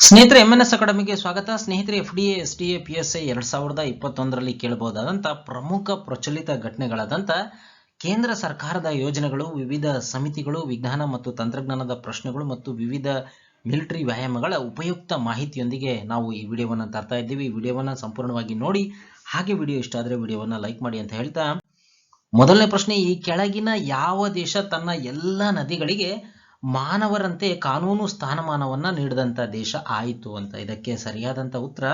ಸ್ನೇಹಿತರೆ, ಎಂಎನ್ಎಸ್ ಅಕಾಡೆಮಿಗೆ ಸ್ವಾಗತ. ಸ್ನೇಹಿತರೆ, ಎಫ್ಡಿಎ ಎಸ್ಡಿಎ ಪಿಎಸ್ಐ 2021ರಲ್ಲಿ ಕೇಳಬಹುದಾದಂಥ ಪ್ರಮುಖ ಪ್ರಚಲಿತ ಘಟನೆಗಳಾದಂಥ ಕೇಂದ್ರ ಸರ್ಕಾರದ ಯೋಜನೆಗಳು, ವಿವಿಧ ಸಮಿತಿಗಳು, ವಿಜ್ಞಾನ ಮತ್ತು ತಂತ್ರಜ್ಞಾನದ ಪ್ರಶ್ನೆಗಳು ಮತ್ತು ವಿವಿಧ ಮಿಲಿಟರಿ ವ್ಯಾಯಾಮಗಳ ಉಪಯುಕ್ತ ಮಾಹಿತಿಯೊಂದಿಗೆ ನಾವು ಈ ವಿಡಿಯೋವನ್ನು ತರ್ತಾ ಇದ್ದೀವಿ. ಈ ವಿಡಿಯೋವನ್ನು ಸಂಪೂರ್ಣವಾಗಿ ನೋಡಿ, ಹಾಗೆ ವಿಡಿಯೋ ಇಷ್ಟ ಆದರೆ ವಿಡಿಯೋವನ್ನು ಲೈಕ್ ಮಾಡಿ ಅಂತ ಹೇಳ್ತಾ, ಮೊದಲನೇ ಪ್ರಶ್ನೆ, ಈ ಕೆಳಗಿನ ಯಾವ ದೇಶ ತನ್ನ ಎಲ್ಲ ನದಿಗಳಿಗೆ ಮಾನವರಂತೆ ಕಾನೂನು ಸ್ಥಾನಮಾನವನ್ನ ನೀಡಿದಂತ ದೇಶ ಆಯಿತು ಅಂತ? ಇದಕ್ಕೆ ಸರಿಯಾದಂತ ಉತ್ತರ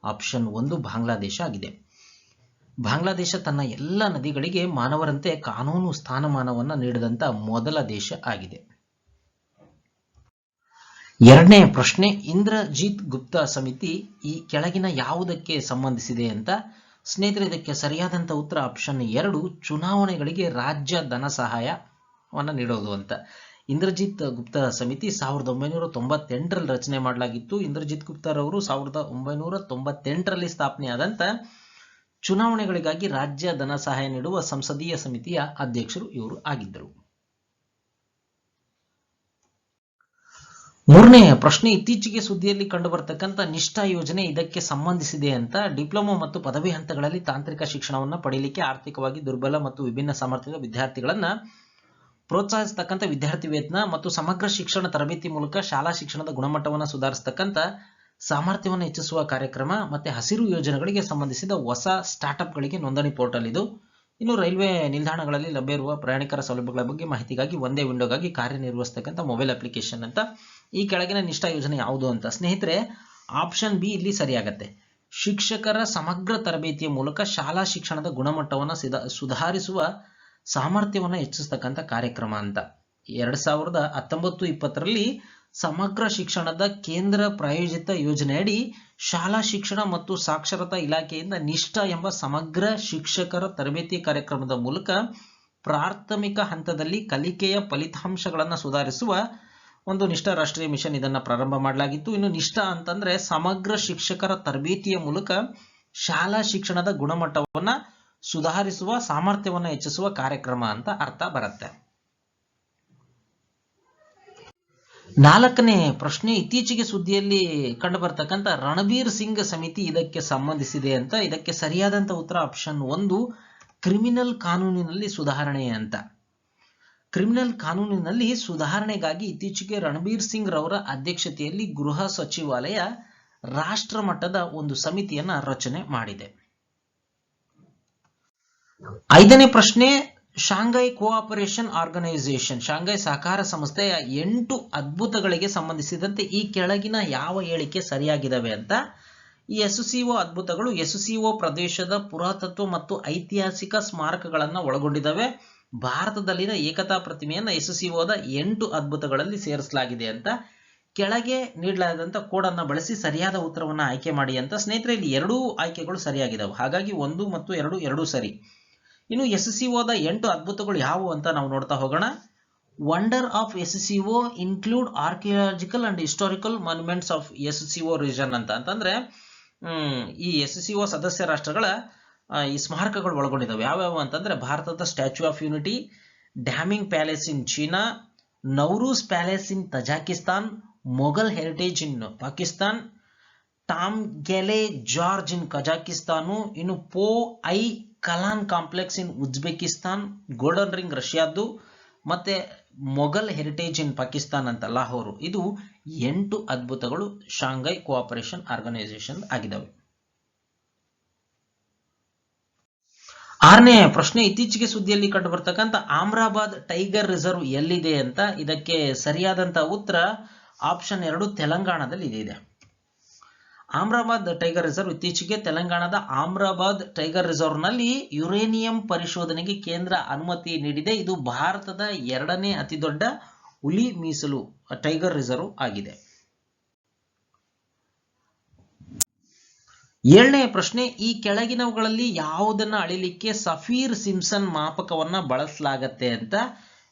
ಆಪ್ಷನ್ 1 ಬಾಂಗ್ಲಾದೇಶ ಆಗಿದೆ. ಬಾಂಗ್ಲಾದೇಶ ತನ್ನ ಎಲ್ಲ ನದಿಗಳಿಗೆ ಮಾನವರಂತೆ ಕಾನೂನು ಸ್ಥಾನಮಾನವನ್ನ ನೀಡಿದಂತ ಮೊದಲ ದೇಶ ಆಗಿದೆ. ಎರಡನೇ ಪ್ರಶ್ನೆ, ಇಂದ್ರಜಿತ್ ಗುಪ್ತಾ ಸಮಿತಿ ಈ ಕೆಳಗಿನ ಯಾವುದಕ್ಕೆ ಸಂಬಂಧಿಸಿದೆ ಅಂತ? ಸ್ನೇಹಿತರೆ, ಇದಕ್ಕೆ ಸರಿಯಾದಂತ ಉತ್ತರ ಆಪ್ಷನ್ 2 ಚುನಾವಣೆಗಳಿಗೆ ರಾಜ್ಯ ಧನ ಸಹಾಯವನ್ನ ನೀಡೋದು ಅಂತ. ಇಂದ್ರಜಿತ್ ಗುಪ್ತಾ ಸಮಿತಿ 1998ರಲ್ಲಿ ರಚನೆ ಮಾಡಲಾಗಿತ್ತು. ಇಂದ್ರಜಿತ್ ಗುಪ್ತಾರವರು 1998ರಲ್ಲಿ ಸ್ಥಾಪನೆಯಾದಂತ ಚುನಾವಣೆಗಳಿಗಾಗಿ ರಾಜ್ಯ ಧನ ಸಹಾಯ ನೀಡುವ ಸಂಸದೀಯ ಸಮಿತಿಯ ಅಧ್ಯಕ್ಷರು ಇವರು ಆಗಿದ್ದರು. ಮೂರನೇ ಪ್ರಶ್ನೆ, ಇತ್ತೀಚೆಗೆ ಸುದ್ದಿಯಲ್ಲಿ ಕಂಡುಬರತಕ್ಕಂಥ ನಿಷ್ಠಾ ಯೋಜನೆ ಇದಕ್ಕೆ ಸಂಬಂಧಿಸಿದೆ ಅಂತ? ಡಿಪ್ಲೊಮಾ ಮತ್ತು ಪದವಿ ಹಂತಗಳಲ್ಲಿ ತಾಂತ್ರಿಕ ಶಿಕ್ಷಣವನ್ನು ಪಡೆಯಲಿಕ್ಕೆ ಆರ್ಥಿಕವಾಗಿ ದುರ್ಬಲ ಮತ್ತು ವಿಭಿನ್ನ ಸಾಮರ್ಥ್ಯದ ವಿದ್ಯಾರ್ಥಿಗಳನ್ನ ಪ್ರೋತ್ಸಾಹಿಸತಕ್ಕಂಥ ವಿದ್ಯಾರ್ಥಿ ವೇತನ ಮತ್ತು ಸಮಗ್ರ ಶಿಕ್ಷಣ ತರಬೇತಿ ಮೂಲಕ ಶಾಲಾ ಶಿಕ್ಷಣದ ಗುಣಮಟ್ಟವನ್ನು ಸುಧಾರಿಸತಕ್ಕಂಥ ಸಾಮರ್ಥ್ಯವನ್ನು ಹೆಚ್ಚಿಸುವ ಕಾರ್ಯಕ್ರಮ ಮತ್ತೆ ಹಸಿರು ಯೋಜನೆಗಳಿಗೆ ಸಂಬಂಧಿಸಿದ ಹೊಸ ಸ್ಟಾರ್ಟ್ಅಪ್ಗಳಿಗೆ ನೋಂದಣಿ ಪೋರ್ಟಲ್ ಇದು. ಇನ್ನು ರೈಲ್ವೆ ನಿಲ್ದಾಣಗಳಲ್ಲಿ ಲಭ್ಯವಿರುವ ಪ್ರಯಾಣಿಕರ ಸೌಲಭ್ಯಗಳ ಬಗ್ಗೆ ಮಾಹಿತಿಗಾಗಿ ಒಂದೇ ವಿಂಡೋಗಾಗಿ ಕಾರ್ಯನಿರ್ವಹಿಸತಕ್ಕಂಥ ಮೊಬೈಲ್ ಅಪ್ಲಿಕೇಶನ್ ಅಂತ. ಈ ಕೆಳಗಿನ ನಿಷ್ಠಾ ಯೋಜನೆ ಯಾವುದು ಅಂತ? ಸ್ನೇಹಿತರೆ, ಆಪ್ಷನ್ ಬಿ ಇಲ್ಲಿ ಸರಿಯಾಗತ್ತೆ. ಶಿಕ್ಷಕರ ಸಮಗ್ರ ತರಬೇತಿಯ ಮೂಲಕ ಶಾಲಾ ಶಿಕ್ಷಣದ ಗುಣಮಟ್ಟವನ್ನು ಸುಧಾರಿಸುವ ಸಾಮರ್ಥ್ಯವನ್ನು ಹೆಚ್ಚಿಸತಕ್ಕಂಥ ಕಾರ್ಯಕ್ರಮ ಅಂತ. 2019-20ರಲ್ಲಿ ಸಮಗ್ರ ಶಿಕ್ಷಣದ ಕೇಂದ್ರ ಪ್ರಾಯೋಜಿತ ಯೋಜನೆಯಡಿ ಶಾಲಾ ಶಿಕ್ಷಣ ಮತ್ತು ಸಾಕ್ಷರತಾ ಇಲಾಖೆಯಿಂದ ನಿಷ್ಠಾ ಎಂಬ ಸಮಗ್ರ ಶಿಕ್ಷಕರ ತರಬೇತಿ ಕಾರ್ಯಕ್ರಮದ ಮೂಲಕ ಪ್ರಾಥಮಿಕ ಹಂತದಲ್ಲಿ ಕಲಿಕೆಯ ಫಲಿತಾಂಶಗಳನ್ನು ಸುಧಾರಿಸುವ ಒಂದು ನಿಷ್ಠಾ ರಾಷ್ಟ್ರೀಯ ಮಿಷನ್ ಇದನ್ನ ಪ್ರಾರಂಭ ಮಾಡಲಾಗಿತ್ತು. ಇನ್ನು ನಿಷ್ಠಾ ಅಂತಂದ್ರೆ ಸಮಗ್ರ ಶಿಕ್ಷಕರ ತರಬೇತಿಯ ಮೂಲಕ ಶಾಲಾ ಶಿಕ್ಷಣದ ಗುಣಮಟ್ಟವನ್ನ ಸುಧಾರಿಸುವ ಸಾಮರ್ಥ್ಯವನ್ನು ಹೆಚ್ಚಿಸುವ ಕಾರ್ಯಕ್ರಮ ಅಂತ ಅರ್ಥ ಬರುತ್ತೆ. ನಾಲ್ಕನೇ ಪ್ರಶ್ನೆ, ಇತ್ತೀಚೆಗೆ ಸುದ್ದಿಯಲ್ಲಿ ಕಂಡುಬರ್ತಕ್ಕಂಥ ರಣಬೀರ್ ಸಿಂಗ್ ಸಮಿತಿ ಇದಕ್ಕೆ ಸಂಬಂಧಿಸಿದೆ ಅಂತ? ಇದಕ್ಕೆ ಸರಿಯಾದಂತ ಉತ್ತರ ಆಪ್ಷನ್ 1 ಕ್ರಿಮಿನಲ್ ಕಾನೂನಿನಲ್ಲಿ ಸುಧಾರಣೆ ಅಂತ. ಕ್ರಿಮಿನಲ್ ಕಾನೂನಿನಲ್ಲಿ ಸುಧಾರಣೆಗಾಗಿ ಇತ್ತೀಚೆಗೆ ರಣಬೀರ್ ಸಿಂಗ್ ರವರ ಅಧ್ಯಕ್ಷತೆಯಲ್ಲಿ ಗೃಹ ಸಚಿವಾಲಯ ರಾಷ್ಟ್ರ ಮಟ್ಟದ ಒಂದು ಸಮಿತಿಯನ್ನ ರಚನೆ ಮಾಡಿದೆ. ಐದನೇ ಪ್ರಶ್ನೆ, ಶಾಂಘೈ ಕೋಆಪರೇಷನ್ ಆರ್ಗನೈಸೇಷನ್, ಶಾಂಘೈ ಸಹಕಾರ ಸಂಸ್ಥೆಯ 8 ಅದ್ಭುತಗಳಿಗೆ ಸಂಬಂಧಿಸಿದಂತೆ ಈ ಕೆಳಗಿನ ಯಾವ ಹೇಳಿಕೆ ಸರಿಯಾಗಿದ್ದಾವೆ ಅಂತ? ಈ ಎಸ್ಸಿಒ ಅದ್ಭುತಗಳು ಎಸ್ಸಿಒ ಪ್ರದೇಶದ ಪುರಾತತ್ವ ಮತ್ತು ಐತಿಹಾಸಿಕ ಸ್ಮಾರಕಗಳನ್ನು ಒಳಗೊಂಡಿದ್ದಾವೆ. ಭಾರತದಲ್ಲಿನ ಏಕತಾ ಪ್ರತಿಮೆಯನ್ನು ಎಸ್ಸಿಒದ 8 ಅದ್ಭುತಗಳಲ್ಲಿ ಸೇರಿಸಲಾಗಿದೆ ಅಂತ. ಕೆಳಗೆ ನೀಡಲಾದಂತ ಕೋಡ್ ಅನ್ನ ಬಳಸಿ ಸರಿಯಾದ ಉತ್ತರವನ್ನು ಆಯ್ಕೆ ಮಾಡಿ ಅಂತ. ಸ್ನೇಹಿತರೆ, ಇಲ್ಲಿ 2 ಆಯ್ಕೆಗಳು ಸರಿಯಾಗಿದ್ದಾವೆ, ಹಾಗಾಗಿ 1 ಮತ್ತು 2 ಎರಡೂ ಸರಿ. ಇನ್ನು ಎಸ್ಸಿಒದ 8 ಅದ್ಭುತಗಳು ಯಾವುವು ಅಂತ ನಾವು ನೋಡ್ತಾ ಹೋಗೋಣ. Wonder of SCO include archaeological and historical monuments of SCO region ಅಂತ. ಅಂತಂದ್ರೆ ಈ ಎಸ್ಸಿಒ ಸದಸ್ಯ ರಾಷ್ಟ್ರಗಳ ಈ ಸ್ಮಾರಕಗಳು ಒಳಗೊಂಡಿದ್ದಾವೆ. ಯಾವ್ಯಾವ ಅಂತಂದ್ರೆ ಭಾರತದ statue of unity, Daming palace in China, Nowruz palace in Tajikistan, Mughal heritage in Pakistan, Tamgaly gorge in Kazakhstan, ಇನ್ನು Po i Kalan complex in Uzbekistan, golden ring ರಷ್ಯಾದ್ದು, ಮತ್ತೆ ಮೊಘಲ್ ಹೆರಿಟೇಜ್ ಇನ್ ಪಾಕಿಸ್ತಾನ್ ಅಂತ ಲಾಹೋರು. ಇದು 8 ಅದ್ಭುತಗಳು ಶಾಂಘೈ ಕೋಆಪರೇಷನ್ ಆರ್ಗನೈಸೇಷನ್ ಆಗಿದ್ದಾವೆ. ಆರನೇ ಪ್ರಶ್ನೆ, ಇತ್ತೀಚೆಗೆ ಸುದ್ದಿಯಲ್ಲಿ ಕಂಡು ಬರ್ತಕ್ಕಂಥ ಆಮ್ರಾಬಾದ್ ಟೈಗರ್ ರಿಸರ್ವ್ ಎಲ್ಲಿದೆ ಅಂತ? ಇದಕ್ಕೆ ಸರಿಯಾದಂತ ಉತ್ತರ ಆಪ್ಷನ್ 2 ತೆಲಂಗಾಣದಲ್ಲಿ ಇದೆ. ಆಮ್ರಾಬಾದ್ ಟೈಗರ್ ರಿಸರ್ವ್ ಇತ್ತೀಚೆಗೆ ತೆಲಂಗಾಣದ ಆಮ್ರಾಬಾದ್ ಟೈಗರ್ ರಿಸರ್ವ್ ನಲ್ಲಿ ಯುರೇನಿಯಂ ಪರಿಶೋಧನೆಗೆ ಕೇಂದ್ರ ಅನುಮತಿ ನೀಡಿದೆ. ಇದು ಭಾರತದ 2ನೇ ಅತಿ ದೊಡ್ಡ ಹುಲಿ ಮೀಸಲು ಟೈಗರ್ ರಿಸರ್ವ್ ಆಗಿದೆ. 7ನೇ ಪ್ರಶ್ನೆ, ಈ ಕೆಳಗಿನವುಗಳಲ್ಲಿ ಯಾವುದನ್ನ ಅಳಿಲಿಕ್ಕೆ ಸಫೀರ್ ಸಿಂಪ್ಸನ್ ಮಾಪಕವನ್ನ ಬಳಸಲಾಗತ್ತೆ ಅಂತ?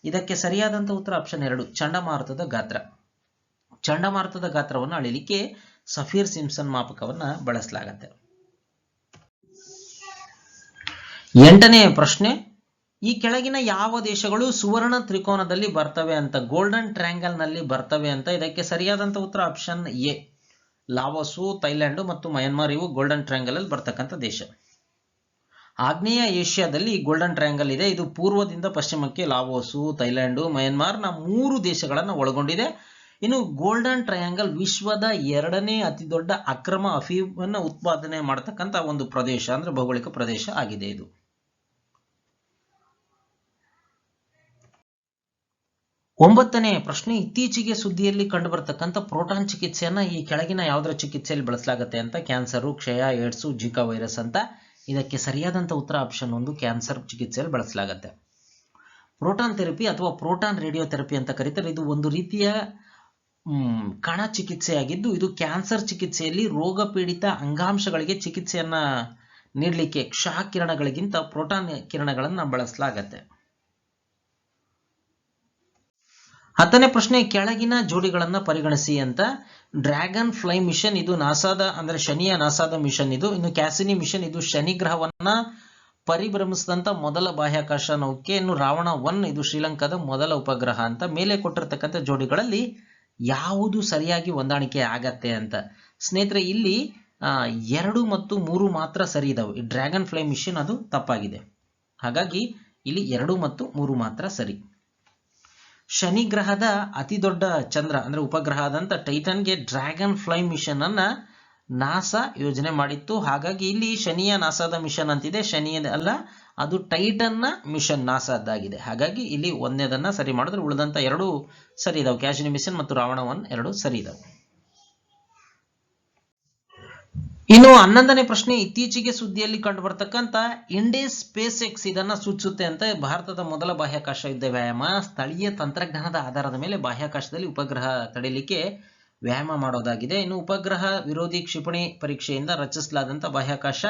ಇದಕ್ಕೆ ಸರಿಯಾದಂತ ಉತ್ತರ ಆಪ್ಷನ್ 2 ಚಂಡಮಾರುತದ ಗಾತ್ರ. ಚಂಡಮಾರುತದ ಗಾತ್ರವನ್ನು ಅಳಿಲಿಕ್ಕೆ ಸಫೀರ್ ಸಿಂಪ್ಸನ್ ಮಾಪಕವನ್ನ ಬಳಸಲಾಗತ್ತೆ. 8ನೇ ಪ್ರಶ್ನೆ, ಈ ಕೆಳಗಿನ ಯಾವ ದೇಶಗಳು ಸುವರ್ಣ ತ್ರಿಕೋನದಲ್ಲಿ ಬರ್ತವೆ ಅಂತ? ಗೋಲ್ಡನ್ ಟ್ರಯಾಂಗಲ್ ನಲ್ಲಿ ಬರ್ತವೆ ಅಂತ? ಇದಕ್ಕೆ ಸರಿಯಾದಂತ ಉತ್ತರ ಆಪ್ಷನ್ ಎ ಲಾವೋಸು, ಥೈಲ್ಯಾಂಡ್ ಮತ್ತು ಮಯನ್ಮಾರ್ ಇವು ಗೋಲ್ಡನ್ ಟ್ರಯಾಂಗಲ್ ಅಲ್ಲಿ ಬರ್ತಕ್ಕಂಥ ದೇಶ. ಆಗ್ನೇಯ ಏಷ್ಯಾದಲ್ಲಿ ಗೋಲ್ಡನ್ ಟ್ರಯಾಂಗಲ್ ಇದೆ. ಇದು ಪೂರ್ವದಿಂದ ಪಶ್ಚಿಮಕ್ಕೆ ಲಾವೋಸು, ಥೈಲ್ಯಾಂಡ್, ಮಯನ್ಮಾರ್ನ 3 ದೇಶಗಳನ್ನು ಒಳಗೊಂಡಿದೆ. ಇನ್ನು ಗೋಲ್ಡನ್ ಟ್ರಯಾಂಗಲ್ ವಿಶ್ವದ 2ನೇ ಅತಿ ದೊಡ್ಡ ಅಕ್ರಮ ಅಫೀಮನ್ನು ಉತ್ಪಾದನೆ ಮಾಡತಕ್ಕಂಥ ಒಂದು ಪ್ರದೇಶ, ಅಂದ್ರೆ ಭೌಗೋಳಿಕ ಪ್ರದೇಶ ಆಗಿದೆ ಇದು. ಒಂಬತ್ತನೇ ಪ್ರಶ್ನೆ, ಇತ್ತೀಚೆಗೆ ಸುದ್ದಿಯಲ್ಲಿ ಕಂಡುಬರ್ತಕ್ಕಂಥ ಪ್ರೋಟಾನ್ ಚಿಕಿತ್ಸೆಯನ್ನ ಈ ಕೆಳಗಿನ ಯಾವುದರ ಚಿಕಿತ್ಸೆಯಲ್ಲಿ ಬಳಸಲಾಗುತ್ತೆ ಅಂತ. ಕ್ಯಾನ್ಸರು, ಕ್ಷಯ, ಏಡ್ಸು, ಜಿಕಾ ವೈರಸ್ ಅಂತ. ಇದಕ್ಕೆ ಸರಿಯಾದಂಥ ಉತ್ತರ ಆಪ್ಷನ್ 1, ಕ್ಯಾನ್ಸರ್ ಚಿಕಿತ್ಸೆಯಲ್ಲಿ ಬಳಸಲಾಗುತ್ತೆ. ಪ್ರೋಟಾನ್ ಥೆರಪಿ ಅಥವಾ ಪ್ರೋಟಾನ್ ರೇಡಿಯೋಥೆರಪಿ ಅಂತ ಕರೀತಾರೆ. ಇದು ಒಂದು ರೀತಿಯ ಕಣ ಚಿಕಿತ್ಸೆಯಾಗಿದ್ದು, ಇದು ಕ್ಯಾನ್ಸರ್ ಚಿಕಿತ್ಸೆಯಲ್ಲಿ ರೋಗ ಪೀಡಿತ ಅಂಗಾಂಶಗಳಿಗೆ ಚಿಕಿತ್ಸೆಯನ್ನ ನೀಡಲಿಕ್ಕೆ ಕ್ಷ ಕಿರಣಗಳಿಗಿಂತ ಪ್ರೋಟಾನ್ ಕಿರಣಗಳನ್ನು ಬಳಸಲಾಗತ್ತೆ. 10ನೇ ಪ್ರಶ್ನೆ, ಕೆಳಗಿನ ಜೋಡಿಗಳನ್ನ ಪರಿಗಣಿಸಿ ಅಂತ. ಡ್ರ್ಯಾಗನ್ ಫ್ಲೈ ಮಿಷನ್ ಇದು ನಾಸಾದ, ಅಂದ್ರೆ ಶನಿಯ ನಾಸಾದ ಮಿಷನ್ ಇದು. ಇನ್ನು ಕ್ಯಾಸಿನಿ ಮಿಷನ್ ಇದು ಶನಿ ಗ್ರಹವನ್ನ ಪರಿಭ್ರಮಿಸಿದಂತ ಮೊದಲ ಬಾಹ್ಯಾಕಾಶ ನೌಕೆ. ಇನ್ನು ರಾವಣ 1 ಇದು ಶ್ರೀಲಂಕಾದ ಮೊದಲ ಉಪಗ್ರಹ ಅಂತ. ಮೇಲೆ ಕೊಟ್ಟಿರ್ತಕ್ಕಂಥ ಜೋಡಿಗಳಲ್ಲಿ ಯಾವುದು ಸರಿಯಾಗಿ ಹೊಂದಾಣಿಕೆ ಆಗತ್ತೆ ಅಂತ. ಸ್ನೇಹಿತರೆ, ಇಲ್ಲಿ 2 ಮತ್ತು 3 ಮಾತ್ರ ಸರಿ ಇದಾವೆ. ಈ ಡ್ರ್ಯಾಗನ್ ಫ್ಲೈ ಮಿಷನ್ ಅದು ತಪ್ಪಾಗಿದೆ. ಹಾಗಾಗಿ ಇಲ್ಲಿ 2 ಮತ್ತು 3 ಮಾತ್ರ ಸರಿ. ಶನಿ ಗ್ರಹದ ಅತಿ ದೊಡ್ಡ ಚಂದ್ರ ಅಂದ್ರೆ ಉಪಗ್ರಹ ಆದಂತ ಟೈಟನ್ಗೆ ಡ್ರ್ಯಾಗನ್ ಫ್ಲೈ ಮಿಷನ್ ಅನ್ನ ನಾಸಾ ಯೋಜನೆ ಮಾಡಿತ್ತು. ಹಾಗಾಗಿ ಇಲ್ಲಿ ಶನಿಯ ನಾಸಾದ ಮಿಷನ್ ಅಂತಿದೆ, ಶನಿಯದ ಅಲ್ಲ, ಅದು ಟೈಟನ್ನ ಮಿಷನ್ ನಾಸಾದ್ದಾಗಿದೆ. ಹಾಗಾಗಿ ಇಲ್ಲಿ ಒಂದನೇದನ್ನ ಸರಿ ಮಾಡಿದ್ರೆ ಉಳಿದಂತ 2 ಸರಿ ಇದಾವೆ. ಕ್ಯಾಸಿನಿ ಮಿಷನ್ ಮತ್ತು ರಾವಣ 1 2 ಸರಿ ಇದಾವೆ. ಇನ್ನು 11ನೇ ಪ್ರಶ್ನೆ, ಇತ್ತೀಚೆಗೆ ಸುದ್ದಿಯಲ್ಲಿ ಕಂಡು ಬರ್ತಕ್ಕಂಥ ಇಂಡೇಸ್ ಸ್ಪೇಸ್ ಎಕ್ಸ್ ಇದನ್ನ ಸೂಚಿಸುತ್ತೆ ಅಂತ. ಭಾರತದ ಮೊದಲ ಬಾಹ್ಯಾಕಾಶ ಯುದ್ಧ ವ್ಯಾಯಾಮ ಸ್ಥಳೀಯ ತಂತ್ರಜ್ಞಾನದ ಆಧಾರದ ಮೇಲೆ ಬಾಹ್ಯಾಕಾಶದಲ್ಲಿ ಉಪಗ್ರಹ ತಡೆಯಲಿಕ್ಕೆ ವ್ಯಾಯಾಮ ಮಾಡೋದಾಗಿದೆ. ಇನ್ನು ಉಪಗ್ರಹ ವಿರೋಧಿ ಕ್ಷಿಪಣಿ ಪರೀಕ್ಷೆಯಿಂದ ರಚಿಸಲಾದಂಥ ಬಾಹ್ಯಾಕಾಶ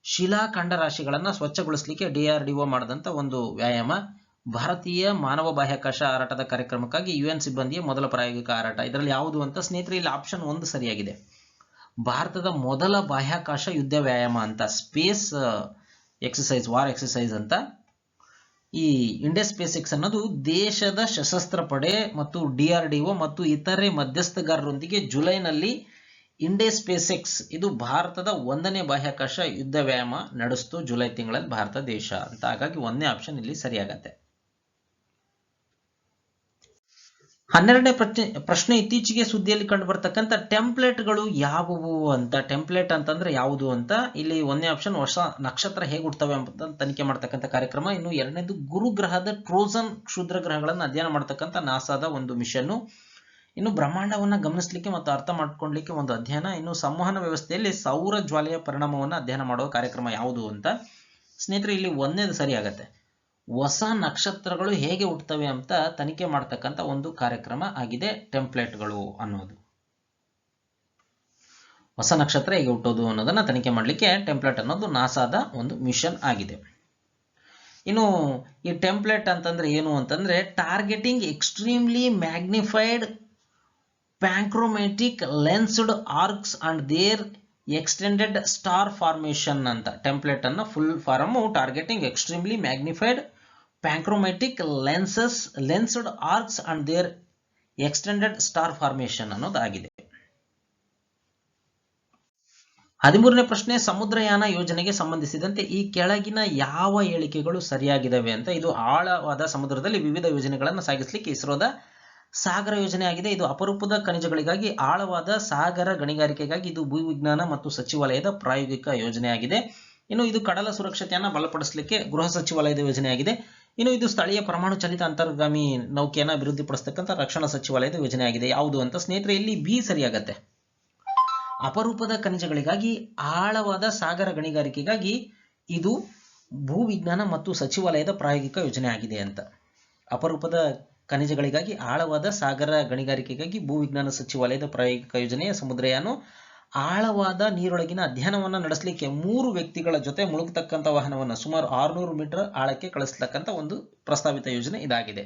ಶಿಲಾಖಂಡ ರಾಶಿಗಳನ್ನ ಸ್ವಚ್ಛಗೊಳಿಸಲಿಕ್ಕೆ DRDO ಮಾಡಿದಂಥ ಒಂದು ವ್ಯಾಯಾಮ. ಭಾರತೀಯ ಮಾನವ ಬಾಹ್ಯಾಕಾಶ ಹಾರಾಟದ ಕಾರ್ಯಕ್ರಮಕ್ಕಾಗಿ UN ಸಿಬ್ಬಂದಿಯ ಮೊದಲ ಪ್ರಾಯೋಗಿಕ ಹಾರಾಟ. ಇದರಲ್ಲಿ ಯಾವುದು ಅಂತ. ಸ್ನೇಹಿತರೆ, ಇಲ್ಲಿ ಆಪ್ಷನ್ 1 ಸರಿಯಾಗಿದೆ. ಭಾರತದ ಮೊದಲ ಬಾಹ್ಯಾಕಾಶ ಯುದ್ಧ ವ್ಯಾಯಾಮ ಅಂತ, ಸ್ಪೇಸ್ ಎಕ್ಸಸೈಸ್, ವಾರ್ ಎಕ್ಸಸೈಸ್ ಅಂತ. ಈ ಇಂಡಸ್ ಸ್ಪೇಸ್ ಎಕ್ಸ್ ಅನ್ನೋದು ದೇಶದ ಸಶಸ್ತ್ರ ಪಡೆ ಮತ್ತು DRDO ಮತ್ತು ಇತರೆ ಮಧ್ಯಸ್ಥಗಾರರೊಂದಿಗೆ ಜುಲೈನಲ್ಲಿ ಇಂಡಸ್ ಸ್ಪೇಸ್ ಎಕ್ಸ್ ಇದು ಭಾರತದ 1ನೇ ಬಾಹ್ಯಾಕಾಶ ಯುದ್ಧ ವ್ಯಾಯಾಮ ನಡೆಸ್ತು ಜುಲೈ ತಿಂಗಳಲ್ಲಿ ಭಾರತ ದೇಶ ಅಂತ. ಹಾಗಾಗಿ 1ನೇ ಆಪ್ಷನ್ ಇಲ್ಲಿ ಸರಿಯಾಗತ್ತೆ. 12ನೇ ಪ್ರಶ್ನೆ, ಇತ್ತೀಚೆಗೆ ಸುದ್ದಿಯಲ್ಲಿ ಕಂಡು ಬರ್ತಕ್ಕಂಥ ಟೆಂಪ್ಲೇಟ್ಗಳು ಯಾವುವು ಅಂತ. ಟೆಂಪ್ಲೇಟ್ ಅಂತಂದ್ರೆ ಯಾವುದು ಅಂತ. ಇಲ್ಲಿ 1ನೇ ಆಪ್ಷನ್ ಹೊಸ ನಕ್ಷತ್ರ ಹೇಗೆ ಹುಡ್ತವೆ ಅಂತ ತನಿಖೆ ಮಾಡ್ತಕ್ಕಂಥ ಕಾರ್ಯಕ್ರಮ. ಇನ್ನು 2ನೇದು ಗುರುಗ್ರಹದ ಟ್ರೋಜನ್ ಕ್ಷುದ್ರ ಗ್ರಹಗಳನ್ನು ಅಧ್ಯಯನ ಮಾಡ್ತಕ್ಕಂಥ ನಾಸಾದ ಒಂದು ಮಿಷನ್. ಇನ್ನು ಬ್ರಹ್ಮಾಂಡವನ್ನ ಗಮನಿಸಲಿಕ್ಕೆ ಮತ್ತು ಅರ್ಥ ಮಾಡ್ಕೊಳ್ಳಿಕ್ಕೆ ಒಂದು ಅಧ್ಯಯನ. ಇನ್ನು ಸಂವಹನ ವ್ಯವಸ್ಥೆಯಲ್ಲಿ ಸೌರ ಜ್ವಾಲೆಯ ಪರಿಣಾಮವನ್ನು ಅಧ್ಯಯನ ಮಾಡುವ ಕಾರ್ಯಕ್ರಮ ಯಾವುದು ಅಂತ. ಸ್ನೇಹಿತರೆ, ಇಲ್ಲಿ 1ನೇದು ಸರಿ ಆಗತ್ತೆ. ಹೊಸ ನಕ್ಷತ್ರಗಳು ಹೇಗೆ ಹುಟ್ಟುತ್ತವೆ ಅಂತ ತನಿಖೆ ಮಾಡ್ತಕ್ಕಂಥ ಒಂದು ಕಾರ್ಯಕ್ರಮ ಆಗಿದೆ ಟೆಂಪ್ಲೇಟ್ಗಳು ಅನ್ನೋದು. ಹೊಸ ನಕ್ಷತ್ರ ಹೇಗೆ ಹುಟ್ಟೋದು ಅನ್ನೋದನ್ನ ತನಿಖೆ ಮಾಡಲಿಕ್ಕೆ ಟೆಂಪ್ಲೇಟ್ ಅನ್ನೋದು ನಾಸಾದ ಒಂದು ಮಿಷನ್ ಆಗಿದೆ. ಇನ್ನು ಈ ಟೆಂಪ್ಲೇಟ್ ಅಂತಂದ್ರೆ ಏನು ಅಂತಂದ್ರೆ, targeting extremely magnified panchromatic lensed arcs and their extended star formation ಅಂತ. ಟೆಂಪ್ಲೇಟ್ ಅನ್ನ full form targeting extremely magnified panchromatic lensed arcs and their extended star formation ಅನ್ನೋದಾಗಿದೆ. 13ನೇ ಪ್ರಶ್ನೆ, ಸಮುದ್ರಯಾನ ಯೋಜನೆಗೆ ಸಂಬಂಧಿಸಿದಂತೆ ಈ ಕೆಳಗಿನ ಯಾವ ಹೇಳಿಕೆಗಳು ಸರಿಯಾಗಿದ್ದಾವೆ ಅಂತ. ಇದು ಆಳವಾದ ಸಮುದ್ರದಲ್ಲಿ ವಿವಿಧ ಯೋಜನೆಗಳನ್ನು ಸಾಗಿಸಲಿಕ್ಕೆ ಇಸ್ರೋದ ಸಾಗರ ಯೋಜನೆ ಆಗಿದೆ. ಇದು ಅಪರೂಪದ ಖನಿಜಗಳಿಗಾಗಿ ಆಳವಾದ ಸಾಗರ ಗಣಿಗಾರಿಕೆಗಾಗಿ ಇದು ಭೂವಿಜ್ಞಾನ ಮತ್ತು ಸಚಿವಾಲಯದ ಪ್ರಾಯೋಗಿಕ ಯೋಜನೆ ಆಗಿದೆ. ಇನ್ನು ಇದು ಕಡಲ ಸುರಕ್ಷತೆಯನ್ನು ಬಲಪಡಿಸಲಿಕ್ಕೆ ಗೃಹ ಸಚಿವಾಲಯದ ಯೋಜನೆ ಆಗಿದೆ. ಇನ್ನು ಇದು ಸ್ಥಳೀಯ ಪರಮಾಣು ಚಾಲಿತ ಅಂತರ್ಗಾಮಿ ನೌಕೆಯನ್ನು ಅಭಿವೃದ್ಧಿಪಡಿಸತಕ್ಕಂಥ ರಕ್ಷಣಾ ಸಚಿವಾಲಯದ ಯೋಜನೆ ಆಗಿದೆ. ಯಾವುದು ಅಂತ. ಸ್ನೇಹಿತರೆ, ಇಲ್ಲಿ ಬಿ ಸರಿಯಾಗತ್ತೆ. ಅಪರೂಪದ ಖನಿಜಗಳಿಗಾಗಿ ಆಳವಾದ ಸಾಗರ ಗಣಿಗಾರಿಕೆಗಾಗಿ ಇದು ಭೂವಿಜ್ಞಾನ ಮತ್ತು ಸಚಿವಾಲಯದ ಪ್ರಾಯೋಗಿಕ ಯೋಜನೆ ಆಗಿದೆ ಅಂತ. ಅಪರೂಪದ ಖನಿಜಗಳಿಗಾಗಿ ಆಳವಾದ ಸಾಗರ ಗಣಿಗಾರಿಕೆಗಾಗಿ ಭೂವಿಜ್ಞಾನ ಸಚಿವಾಲಯದ ಪ್ರಾಯೋಗಿಕ ಯೋಜನೆಯ ಸಮುದ್ರಯಾನ ಆಳವಾದ ನೀರೊಳಗಿನ ಅಧ್ಯಯನವನ್ನು ನಡೆಸಲಿಕ್ಕೆ 3 ವ್ಯಕ್ತಿಗಳ ಜೊತೆ ಮುಳುಗತಕ್ಕಂಥ ವಾಹನವನ್ನು ಸುಮಾರು 600 ಮೀಟರ್ ಆಳಕ್ಕೆ ಕಳಿಸತಕ್ಕಂಥ ಒಂದು ಪ್ರಸ್ತಾವಿತ ಯೋಜನೆ ಇದಾಗಿದೆ.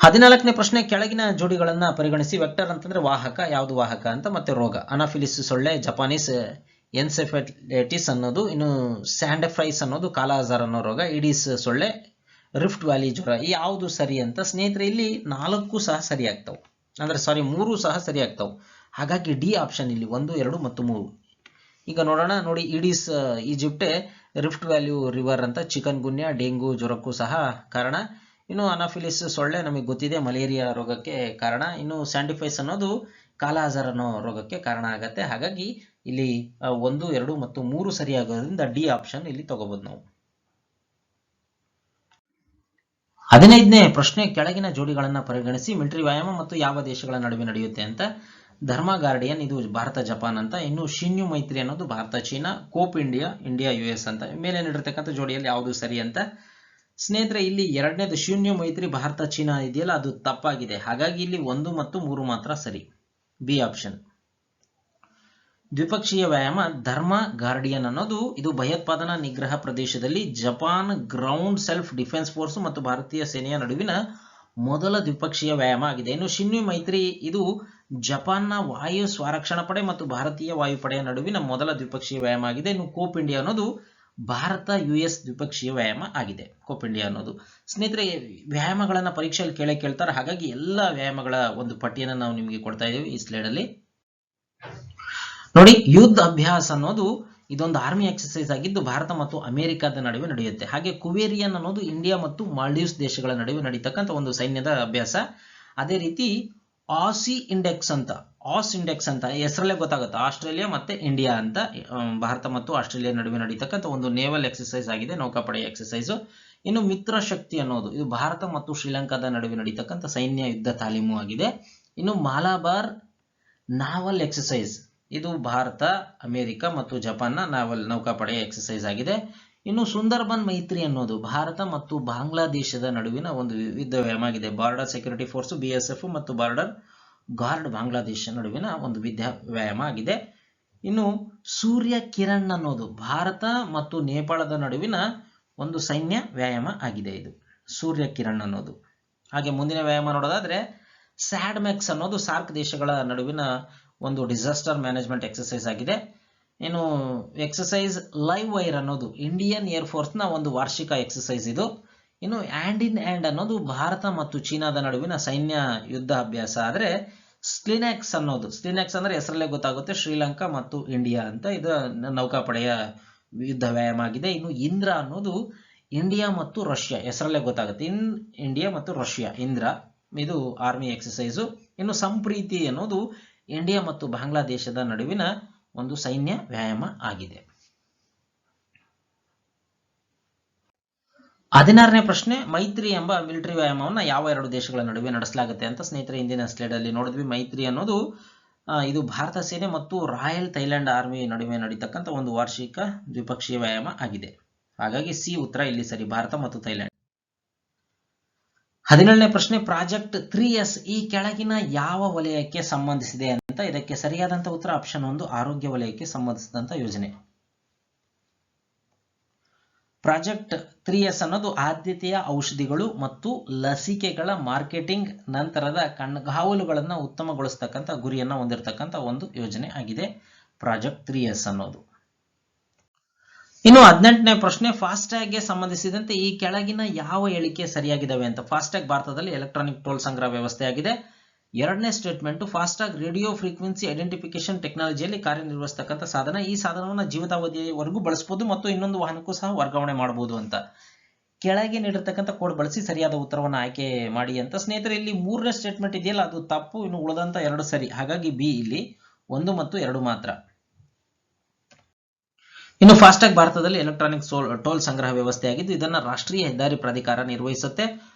14ನೇ ಪ್ರಶ್ನೆ, ಕೆಳಗಿನ ಜೋಡಿಗಳನ್ನ ಪರಿಗಣಿಸಿ. ವೆಕ್ಟರ್ ಅಂತಂದ್ರೆ ವಾಹಕ, ಯಾವುದು ವಾಹಕ ಅಂತ. ಮತ್ತೆ ರೋಗ, ಅನಾಫಿಲಿಸ್ ಸೊಳ್ಳೆ, ಜಪಾನೀಸ್ ಎನ್ಸೆಫಲೈಟಿಸ್ ಅನ್ನೋದು. ಇನ್ನು ಸ್ಯಾಂಡಫ್ರೈಸ್ ಅನ್ನೋದು ಕಾಲಾಜಾರ್ ಅನ್ನೋ ರೋಗ, ಈಡಿಸ್ ಸೊಳ್ಳೆ, ರಿಫ್ಟ್ ವ್ಯಾಲಿ ಜ್ವರ. ಯಾವುದು ಸರಿ ಅಂತ. ಸ್ನೇಹಿತರೆ, ಇಲ್ಲಿ 4 ಸಹ ಸರಿ ಆಗ್ತವೆ. ಅಂದರೆ ಸಾರಿ 3 ಸಹ ಸರಿ ಆಗ್ತಾವೆ. ಹಾಗಾಗಿ ಡಿ ಆಪ್ಷನ್ ಇಲ್ಲಿ 1, 2 ಮತ್ತು 3. ಈಗ ನೋಡೋಣ. ನೋಡಿ, Aedes aegypti rift value river ಅಂತ ಚಿಕನ್ ಗುನ್ಯಾ ಡೆಂಗು ಜ್ವರಕ್ಕೂ ಸಹ ಕಾರಣ. ಇನ್ನು ಅನಾಫಿಲಿಸ್ ಸೊಳ್ಳೆ ನಮಗೆ ಗೊತ್ತಿದೆ ಮಲೇರಿಯಾ ರೋಗಕ್ಕೆ ಕಾರಣ. ಇನ್ನು ಸ್ಯಾಂಡಿಫೈಸ್ ಅನ್ನೋದು ಕಾಲಾಜಾರ್ ಅನ್ನೋ ರೋಗಕ್ಕೆ ಕಾರಣ ಆಗತ್ತೆ. ಹಾಗಾಗಿ ಇಲ್ಲಿ 1, 2 ಮತ್ತು 3 ಸರಿಯಾಗೋದ್ರಿಂದ ಡಿ ಆಪ್ಷನ್ ಇಲ್ಲಿ ತಗೋಬಹುದು ನಾವು. 15ನೇ ಪ್ರಶ್ನೆ, ಕೆಳಗಿನ ಜೋಡಿಗಳನ್ನು ಪರಿಗಣಿಸಿ ಮಿಲಿಟರಿ ವ್ಯಾಯಾಮ ಮತ್ತು ಯಾವ ದೇಶಗಳ ನಡುವೆ ನಡೆಯುತ್ತೆ ಅಂತ. ಧರ್ಮ ಗಾರ್ಡಿಯನ್ ಇದು ಭಾರತ ಜಪಾನ್ ಅಂತ. ಇನ್ನು ಶಿನ್ಯು ಮೈತ್ರಿ ಅನ್ನೋದು ಭಾರತ ಚೀನಾ. ಕೋಪ್ ಇಂಡಿಯಾ ಇಂಡಿಯಾ US ಅಂತ. ಮೇಲೆ ನೀಡಿರ್ತಕ್ಕಂಥ ಜೋಡಿಯಲ್ಲಿ ಯಾವುದು ಸರಿ ಅಂತ. ಸ್ನೇಹಿತರೆ, ಇಲ್ಲಿ ಎರಡನೇದು ಶಿನ್ಯು ಮೈತ್ರಿ ಭಾರತ ಚೀನಾ ಇದೆಯಲ್ಲ, ಅದು ತಪ್ಪಾಗಿದೆ. ಹಾಗಾಗಿ ಇಲ್ಲಿ 1 ಮತ್ತು 3 ಮಾತ್ರ ಸರಿ, ಬಿ ಆಪ್ಷನ್. ದ್ವಿಪಕ್ಷೀಯ ವ್ಯಾಯಾಮ ಧರ್ಮ ಗಾರ್ಡಿಯನ್ ಅನ್ನೋದು ಇದು ಭಯೋತ್ಪಾದನಾ ನಿಗ್ರಹ ಪ್ರದೇಶದಲ್ಲಿ Japan ground self defence force ಮತ್ತು ಭಾರತೀಯ ಸೇನೆಯ ನಡುವಿನ ಮೊದಲ ದ್ವಿಪಕ್ಷೀಯ ವ್ಯಾಯಾಮ ಆಗಿದೆ. ಇನ್ನು ಶಿನ್ಯು ಮೈತ್ರಿ ಇದು ಜಪಾನ್ನ ವಾಯು ಸ್ವರಕ್ಷಣಾ ಪಡೆ ಮತ್ತು ಭಾರತೀಯ ವಾಯುಪಡೆಯ ನಡುವಿನ ಮೊದಲ ದ್ವಿಪಕ್ಷೀಯ ವ್ಯಾಯಾಮ ಆಗಿದೆ. ಇನ್ನು ಕೋಪ್ ಇಂಡಿಯಾ ಅನ್ನೋದು ಭಾರತ US ದ್ವಿಪಕ್ಷೀಯ ವ್ಯಾಯಾಮ ಆಗಿದೆ. ಕೋಪ್ ಇಂಡಿಯಾ ಅನ್ನೋದು. ಸ್ನೇಹಿತರೆ, ವ್ಯಾಯಾಮಗಳನ್ನ ಪರೀಕ್ಷೆಯಲ್ಲಿ ಕೇಳ್ತಾರೆ. ಹಾಗಾಗಿ ಎಲ್ಲ ವ್ಯಾಯಾಮಗಳ ಒಂದು ಪಟ್ಟಿಯನ್ನು ನಾವು ನಿಮಗೆ ಕೊಡ್ತಾ ಇದ್ದೀವಿ ಈ ಸ್ಲೈಡ್ ಅಲ್ಲಿ. ನೋಡಿ, ಯುದ್ಧ ಅಭ್ಯಾಸ ಅನ್ನೋದು ಇದೊಂದು ಆರ್ಮಿ ಎಕ್ಸರ್ಸೈಸ್ ಆಗಿದ್ದು ಭಾರತ ಮತ್ತು ಅಮೆರಿಕದ ನಡುವೆ ನಡೆಯುತ್ತೆ. ಹಾಗೆ ಕುವೇರಿಯನ್ ಅನ್ನೋದು ಇಂಡಿಯಾ ಮತ್ತು ಮಾಲ್ಡೀವ್ಸ್ ದೇಶಗಳ ನಡುವೆ ನಡೀತಕ್ಕಂಥ ಒಂದು ಸೈನ್ಯದ ಅಭ್ಯಾಸ. ಅದೇ ರೀತಿ ಆಸ್ ಇಂಡೆಕ್ಸ್ ಅಂತ ಹೆಸರಲ್ಲೇ ಗೊತ್ತಾಗುತ್ತೆ, ಆಸ್ಟ್ರೇಲಿಯಾ ಮತ್ತೆ ಇಂಡಿಯಾ ಅಂತ. ಭಾರತ ಮತ್ತು ಆಸ್ಟ್ರೇಲಿಯಾ ನಡುವೆ ನಡೀತಕ್ಕಂಥ ಒಂದು ನೇವಲ್ ಎಕ್ಸರ್ಸೈಸ್ ಆಗಿದೆ, ನೌಕಾಪಡೆಯ ಎಕ್ಸರ್ಸೈಸ್. ಇನ್ನು ಮಿತ್ರ ಶಕ್ತಿ ಅನ್ನೋದು ಇದು ಭಾರತ ಮತ್ತು ಶ್ರೀಲಂಕಾದ ನಡುವೆ ನಡೀತಕ್ಕಂಥ ಸೈನ್ಯ ಯುದ್ಧ ತಾಲೀಮು ಆಗಿದೆ. ಇನ್ನು ಮಾಲಾಬಾರ್ ನಾವಲ್ ಎಕ್ಸರ್ಸೈಸ್ ಇದು ಭಾರತ, ಅಮೆರಿಕ ಮತ್ತು ಜಪಾನ್ನ ನಾವಲ್ ನೌಕಾಪಡೆಯ ಎಕ್ಸರ್ಸೈಸ್ ಆಗಿದೆ. ಇನ್ನು ಸುಂದರ್ಬನ್ ಮೈತ್ರಿ ಅನ್ನೋದು ಭಾರತ ಮತ್ತು ಬಾಂಗ್ಲಾದೇಶದ ನಡುವಿನ ಒಂದು ಯುದ್ಧ ವ್ಯಾಯಾಮ ಆಗಿದೆ. ಬಾರ್ಡರ್ ಸೆಕ್ಯೂರಿಟಿ ಫೋರ್ಸ್ BSF ಮತ್ತು ಬಾರ್ಡರ್ ಗಾರ್ಡ್ ಬಾಂಗ್ಲಾದೇಶ ನಡುವಿನ ಒಂದು ವ್ಯಾಯಾಮ ಆಗಿದೆ. ಇನ್ನು ಸೂರ್ಯ ಕಿರಣ್ ಅನ್ನೋದು ಭಾರತ ಮತ್ತು ನೇಪಾಳದ ನಡುವಿನ ಒಂದು ಸೈನ್ಯ ವ್ಯಾಯಾಮ ಆಗಿದೆ. ಇದು ಸೂರ್ಯ ಕಿರಣ್ ಅನ್ನೋದು. ಹಾಗೆ ಮುಂದಿನ ವ್ಯಾಯಾಮ ನೋಡೋದಾದ್ರೆ ಸ್ಯಾಡ್ಮೆಕ್ಸ್ ಅನ್ನೋದು ಸಾರ್ಕ್ ದೇಶಗಳ ನಡುವಿನ ಒಂದು ಡಿಸಾಸ್ಟರ್ ಮ್ಯಾನೇಜ್ಮೆಂಟ್ ಎಕ್ಸರ್ಸೈಸ್ ಆಗಿದೆ. ಇನ್ನು ಎಕ್ಸರ್ಸೈಸ್ ಲೈವ್ ವೈರ್ ಅನ್ನೋದು ಇಂಡಿಯನ್ ಏರ್ಫೋರ್ಸ್ನ ಒಂದು ವಾರ್ಷಿಕ ಎಕ್ಸರ್ಸೈಸ್ ಇದು. ಇನ್ನು ಹ್ಯಾಂಡ್ ಇನ್ ಹ್ಯಾಂಡ್ ಅನ್ನೋದು ಭಾರತ ಮತ್ತು ಚೀನಾದ ನಡುವಿನ ಸೈನ್ಯ ಯುದ್ಧ ಅಭ್ಯಾಸ. ಆದರೆ ಸ್ಲಿನಾಕ್ಸ್ ಅಂದ್ರೆ ಹೆಸರಲ್ಲೇ ಗೊತ್ತಾಗುತ್ತೆ, ಶ್ರೀಲಂಕಾ ಮತ್ತು ಇಂಡಿಯಾ ಅಂತ. ಇದು ನೌಕಾಪಡೆಯ ಯುದ್ಧ ವ್ಯಾಯಾಮ ಆಗಿದೆ. ಇನ್ನು ಇಂದ್ರ ಅನ್ನೋದು ಇಂಡಿಯಾ ಮತ್ತು ರಷ್ಯಾ, ಹೆಸರಲ್ಲೇ ಗೊತ್ತಾಗುತ್ತೆ, ಇಂಡಿಯಾ ಮತ್ತು ರಷ್ಯಾ, ಇಂದ್ರ ಇದು ಆರ್ಮಿ ಎಕ್ಸರ್ಸೈಸು. ಇನ್ನು ಸಂಪ್ರೀತಿ ಅನ್ನೋದು ಇಂಡಿಯಾ ಮತ್ತು ಬಾಂಗ್ಲಾದೇಶದ ನಡುವಿನ ಒಂದು ಸೈನ್ಯ ವ್ಯಾಯಾಮ ಆಗಿದೆ. 16ನೇ ಪ್ರಶ್ನೆ, ಮೈತ್ರಿ ಎಂಬ ಮಿಲಿಟರಿ ವ್ಯಾಯಾಮವನ್ನು ಯಾವ 2 ದೇಶಗಳ ನಡುವೆ ನಡೆಸಲಾಗುತ್ತೆ ಅಂತ. ಸ್ನೇಹಿತರೆ, ಇಂದಿನ ಸ್ಲೈಡ್ ಅಲ್ಲಿ ನೋಡಿದ್ವಿ. ಮೈತ್ರಿ ಅನ್ನೋದು ಇದು ಭಾರತ ಸೇನೆ ಮತ್ತು ರಾಯಲ್ ಥೈಲ್ಯಾಂಡ್ ಆರ್ಮಿ ನಡುವೆ ನಡೀತಕ್ಕಂಥ ಒಂದು ವಾರ್ಷಿಕ ದ್ವಿಪಕ್ಷೀಯ ವ್ಯಾಯಾಮ ಆಗಿದೆ. ಹಾಗಾಗಿ ಸಿ ಉತ್ತರ ಇಲ್ಲಿ ಸರಿ, ಭಾರತ ಮತ್ತು ಥೈಲ್ಯಾಂಡ್. 17ನೇ ಪ್ರಶ್ನೆ, ಪ್ರಾಜೆಕ್ಟ್ 3S ಈ ಕೆಳಗಿನ ಯಾವ ವಲಯಕ್ಕೆ ಸಂಬಂಧಿಸಿದೆ ಅಂತ. ಇದಕ್ಕೆ ಸರಿಯಾದಂತ ಉತ್ತರ ಆಪ್ಷನ್ 1, ಆರೋಗ್ಯ ವಲಯಕ್ಕೆ ಸಂಬಂಧಿಸಿದಂತ ಯೋಜನೆ. ಪ್ರಾಜೆಕ್ಟ್ 3S ಅನ್ನೋದು ಆದ್ಯತೆಯ ಔಷಧಿಗಳು ಮತ್ತು ಲಸಿಕೆಗಳ ಮಾರ್ಕೆಟಿಂಗ್ ನಂತರದ ಕಣ್ಗಾವಲುಗಳನ್ನು ಉತ್ತಮಗೊಳಿಸತಕ್ಕಂಥ ಗುರಿಯನ್ನು ಹೊಂದಿರತಕ್ಕಂಥ ಒಂದು ಯೋಜನೆ ಆಗಿದೆ ಪ್ರಾಜೆಕ್ಟ್ 3S ಅನ್ನೋದು. ಇನ್ನು 18ನೇ ಪ್ರಶ್ನೆ, ಫಾಸ್ಟ್ಯಾಗ್ಗೆ ಸಂಬಂಧಿಸಿದಂತೆ ಈ ಕೆಳಗಿನ ಯಾವ ಹೇಳಿಕೆ ಸರಿಯಾಗಿದ್ದಾವೆ ಅಂತ. ಫಾಸ್ಟ್ಯಾಗ್ ಭಾರತದಲ್ಲಿ ಎಲೆಕ್ಟ್ರಾನಿಕ್ ಟೋಲ್ ಸಂಗ್ರಹ ವ್ಯವಸ್ಥೆ ಆಗಿದೆ. 2ನೇ statement, FASTag radio frequency identification ಟೆಕ್ನಾಲಜಿಯಲ್ಲಿ ಕಾರ್ಯನಿರ್ವಹಿಸತಕ್ಕಂಥ ಸಾಧನ. ಈ ಸಾಧನವನ್ನು ಜೀವಿತಾವಧಿಯವರೆಗೂ ಬಳಸಬಹುದು ಮತ್ತು ಇನ್ನೊಂದು ವಾಹನಕ್ಕೂ ಸಹ ವರ್ಗಾವಣೆ ಮಾಡಬಹುದು ಅಂತ. ಕೆಳಗೆ ನೀಡಿರ್ತಕ್ಕಂಥ ಕೋಡ್ ಬಳಸಿ ಸರಿಯಾದ ಉತ್ತರವನ್ನು ಆಯ್ಕೆ ಮಾಡಿ ಅಂತ. ಸ್ನೇಹಿತರೆ, ಇಲ್ಲಿ 3ನೇ ಸ್ಟೇಟ್ಮೆಂಟ್ ಇದೆಯಲ್ಲ ಅದು ತಪ್ಪು, ಇನ್ನು ಉಳಿದಂತ 2 ಸರಿ. ಹಾಗಾಗಿ ಬಿ ಇಲ್ಲಿ 1 ಮತ್ತು 2 ಮಾತ್ರ. ಇನ್ನು ಫಾಸ್ಟ್ಯಾಗ್ ಭಾರತದಲ್ಲಿ ಎಲೆಕ್ಟ್ರಾನಿಕ್ ಟೋಲ್ ಸಂಗ್ರಹ ವ್ಯವಸ್ಥೆ ಆಗಿದ್ದು ಇದನ್ನ ರಾಷ್ಟ್ರೀಯ ಹೆದ್ದಾರಿ ಪ್ರಾಧಿಕಾರ ನಿರ್ವಹಿಸುತ್ತೆ.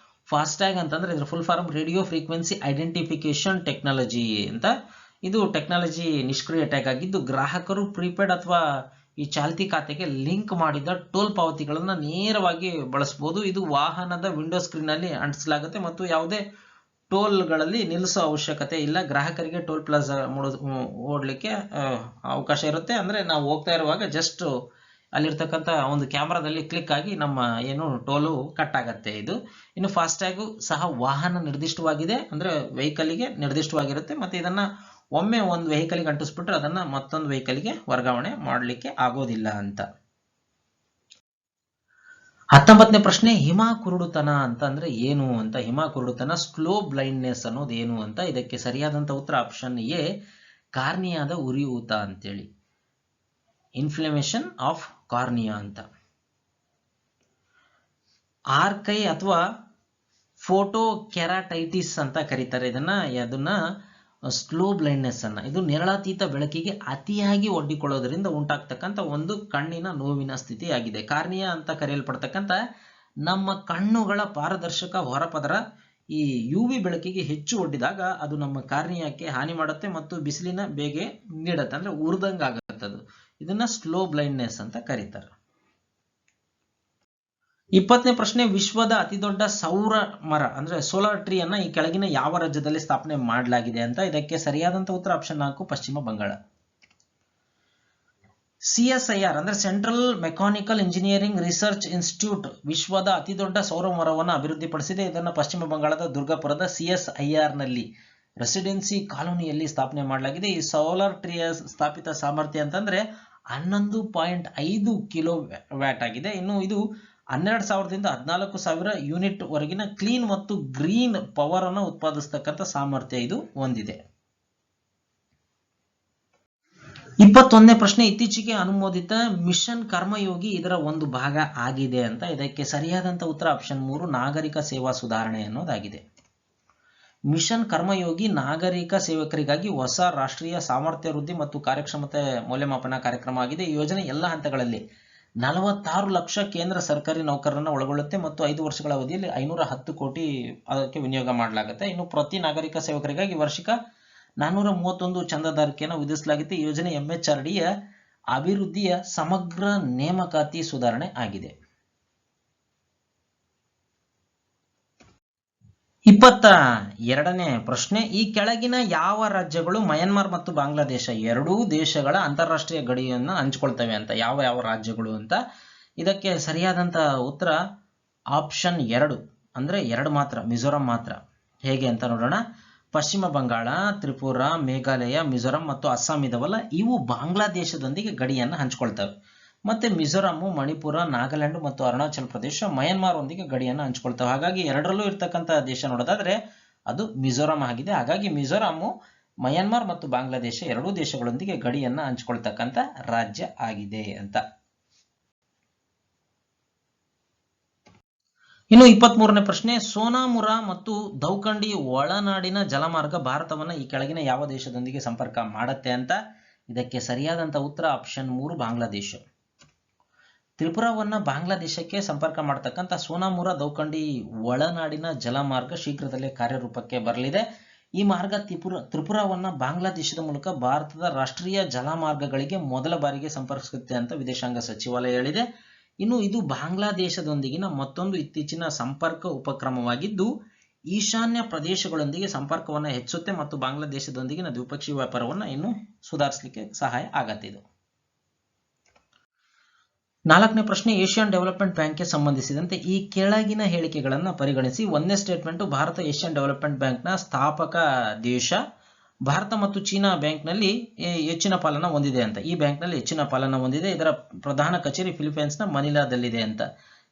ಫಾಸ್ಟ್ಯಾಗ್ ಅಂತಂದ್ರೆ ಇದರ full form radio frequency identification technology ಅಂತ. ಇದು ಟೆಕ್ನಾಲಜಿ ನಿಷ್ಕ್ರಿಯ ಟ್ಯಾಗ್ ಆಗಿದ್ದು ಗ್ರಾಹಕರು ಪ್ರೀಪೇಡ್ ಅಥವಾ ಈ ಚಾಲ್ತಿ ಖಾತೆಗೆ ಲಿಂಕ್ ಮಾಡಿದ ಟೋಲ್ ಪಾವತಿಗಳನ್ನು ನೇರವಾಗಿ ಬಳಸಬಹುದು. ಇದು ವಾಹನದ ವಿಂಡೋ ಸ್ಕ್ರೀನ್ ಅಲ್ಲಿ ಅಂಟಿಸಲಾಗುತ್ತೆ ಮತ್ತು ಯಾವುದೇ ಟೋಲ್ಗಳಲ್ಲಿ ನಿಲ್ಲಿಸೋ ಅವಶ್ಯಕತೆ ಇಲ್ಲ. ಗ್ರಾಹಕರಿಗೆ ಟೋಲ್ ಪ್ಲಾಜಾ ಓಡಲಿಕ್ಕೆ ಅವಕಾಶ ಇರುತ್ತೆ. ಅಂದ್ರೆ ನಾವು ಹೋಗ್ತಾ ಇರುವಾಗ ಜಸ್ಟ್ ಅಲ್ಲಿರ್ತಕ್ಕಂಥ ಒಂದು ಕ್ಯಾಮ್ರಾದಲ್ಲಿ ಕ್ಲಿಕ್ ಆಗಿ ನಮ್ಮ ಏನು ಟೋಲು ಕಟ್ ಆಗತ್ತೆ ಇದು. ಇನ್ನು ಫಾಸ್ಟ್ಯಾಗು ಸಹ ವಾಹನ ನಿರ್ದಿಷ್ಟವಾಗಿದೆ, ಅಂದ್ರೆ ವೆಹಿಕಲ್ಗೆ ನಿರ್ದಿಷ್ಟವಾಗಿರುತ್ತೆ. ಮತ್ತೆ ಇದನ್ನ ಒಮ್ಮೆ ಒಂದು ವೆಹಿಕಲ್ಗೆ ಅಂಟಿಸ್ಬಿಟ್ರೆ ಅದನ್ನ ಮತ್ತೊಂದು ವೆಹಿಕಲ್ಗೆ ವರ್ಗಾವಣೆ ಮಾಡಲಿಕ್ಕೆ ಆಗೋದಿಲ್ಲ ಅಂತ. 19ನೇ ಪ್ರಶ್ನೆ, ಹಿಮ ಕುರುಡುತನ ಅಂತಂದ್ರೆ ಏನು ಅಂತ. ಹಿಮ ಕುರುಡುತನ, ಸ್ಲೋ ಬ್ಲೈಂಡ್ನೆಸ್ ಅನ್ನೋದು ಏನು ಅಂತ. ಇದಕ್ಕೆ ಸರಿಯಾದಂತ ಉತ್ತರ ಆಪ್ಷನ್ ಎ, ಕಾರ್ನಿಯಾದ ಉರಿಯೂತ ಅಂತೇಳಿ, ಇನ್ಫ್ಲಮೇಷನ್ ಆಫ್ ಕಾರ್ನಿಯಾ ಅಂತ. ಆರ್ಕೈ ಅಥವಾ ಫೋಟೋ ಕೆರಾಟೈಟಿಸ್ ಅಂತ ಕರೀತಾರೆ ಅದನ್ನ ಸ್ಲೋ ಬ್ಲೈಂಡ್ನೆಸ್ ಅನ್ನ. ಇದು ನೇರಳಾತೀತ ಬೆಳಕಿಗೆ ಅತಿಯಾಗಿ ಒಡ್ಡಿಕೊಳ್ಳೋದ್ರಿಂದ ಉಂಟಾಗ್ತಕ್ಕಂಥ ಒಂದು ಕಣ್ಣಿನ ನೋವಿನ ಸ್ಥಿತಿಯಾಗಿದೆ. ಕಾರ್ನಿಯಾ ಅಂತ ಕರೆಯಲ್ಪಡ್ತಕ್ಕಂಥ ನಮ್ಮ ಕಣ್ಣುಗಳ ಪಾರದರ್ಶಕ ಹೊರಪದರ ಈ ಯುವಿ ಬೆಳಕಿಗೆ ಹೆಚ್ಚು ಒಡ್ಡಿದಾಗ ಅದು ನಮ್ಮ ಕಾರ್ನಿಯಾಕ್ಕೆ ಹಾನಿ ಮಾಡುತ್ತೆ ಮತ್ತು ಬಿಸಿಲಿನ ಬೇಗೆ ನೀಡುತ್ತೆ, ಅಂದ್ರೆ ಉರ್ದಂಗ ಆಗುತ್ತೆ ಅದು. ಇದನ್ನ ಸ್ಲೋ ಬ್ಲೈಂಡ್ನೆಸ್ ಅಂತ ಕರೀತಾರೆ. 20ನೇ ಪ್ರಶ್ನೆ, ವಿಶ್ವದ ಅತಿದೊಡ್ಡ ಸೌರ ಮರ ಅಂದ್ರೆ ಸೋಲಾರ್ ಟ್ರೀ ಅನ್ನ ಈ ಕೆಳಗಿನ ಯಾವ ರಾಜ್ಯದಲ್ಲಿ ಸ್ಥಾಪನೆ ಮಾಡಲಾಗಿದೆ ಅಂತ. ಇದಕ್ಕೆ ಸರಿಯಾದಂತ ಉತ್ತರ ಆಪ್ಷನ್ 4, ಪಶ್ಚಿಮ ಬಂಗಾಳ. CSIR ಅಂದ್ರೆ central mechanical engineering research institute ವಿಶ್ವದ ಅತಿದೊಡ್ಡ ಸೌರ ಮರವನ್ನು ಅಭಿವೃದ್ಧಿಪಡಿಸಿದೆ. ಇದನ್ನು ಪಶ್ಚಿಮ ಬಂಗಾಳದ ದುರ್ಗಾಪುರದ CSIR ನಲ್ಲಿ ರೆಸಿಡೆನ್ಸಿ ಕಾಲೋನಿಯಲ್ಲಿ ಸ್ಥಾಪನೆ ಮಾಡಲಾಗಿದೆ. ಈ ಸೋಲಾರ್ ಟ್ರೀಯ ಸ್ಥಾಪಿತ ಸಾಮರ್ಥ್ಯ ಅಂತಂದ್ರೆ 11.5 ಕಿಲೋ ವ್ಯಾಟ್ ಆಗಿದೆ. ಇನ್ನು ಇದು 12,000ದಿಂದ 14,000 ಯೂನಿಟ್ ವರೆಗಿನ ಕ್ಲೀನ್ ಮತ್ತು ಗ್ರೀನ್ ಪವರ್ ಅನ್ನು ಉತ್ಪಾದಿಸತಕ್ಕಂಥ ಸಾಮರ್ಥ್ಯ ಇದು ಹೊಂದಿದೆ. 21ನೇ ಪ್ರಶ್ನೆ, ಇತ್ತೀಚೆಗೆ ಅನುಮೋದಿತ ಮಿಷನ್ ಕರ್ಮಯೋಗಿ ಇದರ ಒಂದು ಭಾಗ ಆಗಿದೆ ಅಂತ. ಇದಕ್ಕೆ ಸರಿಯಾದಂತ ಉತ್ತರ ಆಪ್ಷನ್ 3, ನಾಗರಿಕ ಸೇವಾ ಸುಧಾರಣೆ ಅನ್ನೋದಾಗಿದೆ. ಮಿಷನ್ ಕರ್ಮಯೋಗಿ ನಾಗರಿಕ ಸೇವಕರಿಗಾಗಿ ಹೊಸ ರಾಷ್ಟ್ರೀಯ ಸಾಮರ್ಥ್ಯ ವೃದ್ಧಿ ಮತ್ತು ಕಾರ್ಯಕ್ಷಮತೆ ಮೌಲ್ಯಮಾಪನ ಕಾರ್ಯಕ್ರಮ ಆಗಿದೆ. ಈ ಯೋಜನೆ ಎಲ್ಲ ಹಂತಗಳಲ್ಲಿ 46 ಲಕ್ಷ ಕೇಂದ್ರ ಸರ್ಕಾರಿ ನೌಕರರನ್ನು ಒಳಗೊಳ್ಳುತ್ತೆ ಮತ್ತು 5 ವರ್ಷಗಳ ಅವಧಿಯಲ್ಲಿ 510 ಕೋಟಿ ಅದಕ್ಕೆ ವಿನಿಯೋಗ ಮಾಡಲಾಗುತ್ತೆ. ಇನ್ನು ಪ್ರತಿ ನಾಗರಿಕ ಸೇವಕರಿಗಾಗಿ ವಾರ್ಷಿಕ 431 ಚಂದಾದಾರಿಕೆಯನ್ನು ವಿಧಿಸಲಾಗಿದೆ. ಈ ಯೋಜನೆ MHRDಯ ಅಭಿವೃದ್ಧಿಯ ಸಮಗ್ರ ನೇಮಕಾತಿ ಸುಧಾರಣೆ ಆಗಿದೆ. 22ನೇ ಪ್ರಶ್ನೆ, ಈ ಕೆಳಗಿನ ಯಾವ ರಾಜ್ಯಗಳು ಮಯನ್ಮಾರ್ ಮತ್ತು ಬಾಂಗ್ಲಾದೇಶ ಎರಡೂ ದೇಶಗಳ ಅಂತಾರಾಷ್ಟ್ರೀಯ ಗಡಿಯನ್ನು ಹಂಚಿಕೊಳ್ತವೆ ಅಂತ. ಯಾವ ಯಾವ ರಾಜ್ಯಗಳು ಅಂತ. ಇದಕ್ಕೆ ಸರಿಯಾದಂತ ಉತ್ತರ ಆಪ್ಷನ್ 2, ಅಂದ್ರೆ 2 ಮಾತ್ರ, ಮಿಜೋರಾಂ ಮಾತ್ರ. ಹೇಗೆ ಅಂತ ನೋಡೋಣ. ಪಶ್ಚಿಮ ಬಂಗಾಳ, ತ್ರಿಪುರಾ, ಮೇಘಾಲಯ, ಮಿಜೋರಾಂ ಮತ್ತು ಅಸ್ಸಾಂ ಇದವಲ್ಲ, ಇವು ಬಾಂಗ್ಲಾದೇಶದೊಂದಿಗೆ ಗಡಿಯನ್ನು ಹಂಚಿಕೊಳ್ತವೆ. ಮತ್ತೆ ಮಿಜೋರಾಂ, ಮಣಿಪುರ, ನಾಗಾಲ್ಯಾಂಡ್ ಮತ್ತು ಅರುಣಾಚಲ ಪ್ರದೇಶ ಮಯನ್ಮಾರ್ ಒಂದಿಗೆ ಗಡಿಯನ್ನು ಹಂಚಿಕೊಳ್ತವೆ. ಹಾಗಾಗಿ ಎರಡರಲ್ಲೂ ಇರ್ತಕ್ಕಂಥ ದೇಶ ನೋಡೋದಾದ್ರೆ ಅದು ಮಿಜೋರಾಂ ಆಗಿದೆ. ಹಾಗಾಗಿ ಮಿಜೋರಾಂ ಮಯನ್ಮಾರ್ ಮತ್ತು ಬಾಂಗ್ಲಾದೇಶ ಎರಡೂ ದೇಶಗಳೊಂದಿಗೆ ಗಡಿಯನ್ನ ಹಂಚಿಕೊಳ್ತಕ್ಕಂಥ ರಾಜ್ಯ ಆಗಿದೆ ಅಂತ. ಇನ್ನು 23ನೇ ಪ್ರಶ್ನೆ, ಸೋನಾಮುರಾ ಮತ್ತು ದೌಖಂಡಿ ಒಳನಾಡಿನ ಜಲಮಾರ್ಗ ಭಾರತವನ್ನ ಈ ಕೆಳಗಿನ ಯಾವ ದೇಶದೊಂದಿಗೆ ಸಂಪರ್ಕ ಮಾಡುತ್ತೆ ಅಂತ. ಇದಕ್ಕೆ ಸರಿಯಾದಂತ ಉತ್ತರ ಆಪ್ಷನ್ 3, ಬಾಂಗ್ಲಾದೇಶ. ತ್ರಿಪುರಾವನ್ನ ಬಾಂಗ್ಲಾದೇಶಕ್ಕೆ ಸಂಪರ್ಕ ಮಾಡತಕ್ಕಂಥ ಸೋನಾಮುರಾ ದೌಖಂಡಿ ಒಳನಾಡಿನ ಜಲಮಾರ್ಗ ಶೀಘ್ರದಲ್ಲೇ ಕಾರ್ಯರೂಪಕ್ಕೆ ಬರಲಿದೆ. ಈ ಮಾರ್ಗ ತ್ರಿಪುರಾವನ್ನ ಬಾಂಗ್ಲಾದೇಶದ ಮೂಲಕ ಭಾರತದ ರಾಷ್ಟ್ರೀಯ ಜಲಮಾರ್ಗಗಳಿಗೆ ಮೊದಲ ಬಾರಿಗೆ ಸಂಪರ್ಕಿಸುತ್ತೆ ಅಂತ ವಿದೇಶಾಂಗ ಸಚಿವಾಲಯ ಹೇಳಿದೆ. ಇನ್ನು ಇದು ಬಾಂಗ್ಲಾದೇಶದೊಂದಿಗಿನ ಮತ್ತೊಂದು ಇತ್ತೀಚಿನ ಸಂಪರ್ಕ ಉಪಕ್ರಮವಾಗಿದ್ದು ಈಶಾನ್ಯ ಪ್ರದೇಶಗಳೊಂದಿಗೆ ಸಂಪರ್ಕವನ್ನು ಹೆಚ್ಚುತ್ತೆ ಮತ್ತು ಬಾಂಗ್ಲಾದೇಶದೊಂದಿಗಿನ ದ್ವಿಪಕ್ಷೀಯ ವ್ಯಾಪಾರವನ್ನು ಇನ್ನೂ ಸುಧಾರಿಸಲಿಕ್ಕೆ ಸಹಾಯ ಆಗತ್ತೆ. ಇದು 4ನೇ ಪ್ರಶ್ನೆ, ಏಷ್ಯನ್ ಡೆವಲಪ್ಮೆಂಟ್ ಬ್ಯಾಂಕ್ಗೆ ಸಂಬಂಧಿಸಿದಂತೆ ಈ ಕೆಳಗಿನ ಹೇಳಿಕೆಗಳನ್ನು ಪರಿಗಣಿಸಿ. 1ನೇ ಸ್ಟೇಟ್ಮೆಂಟ್, ಭಾರತ ಏಷ್ಯನ್ ಡೆವಲಪ್ಮೆಂಟ್ ಬ್ಯಾಂಕ್ನ ಸ್ಥಾಪಕ ದೇಶ. ಭಾರತ ಮತ್ತು ಚೀನಾ ಬ್ಯಾಂಕ್ನಲ್ಲಿ ಹೆಚ್ಚಿನ ಪಾಲನ ಹೊಂದಿದೆ ಅಂತ. ಈ ಬ್ಯಾಂಕ್ನಲ್ಲಿ ಹೆಚ್ಚಿನ ಪಾಲನ ಹೊಂದಿದೆ. ಇದರ ಪ್ರಧಾನ ಕಚೇರಿ ಫಿಲಿಪೈನ್ಸ್ನ ಮನಿಲಾದಲ್ಲಿದೆ ಅಂತ.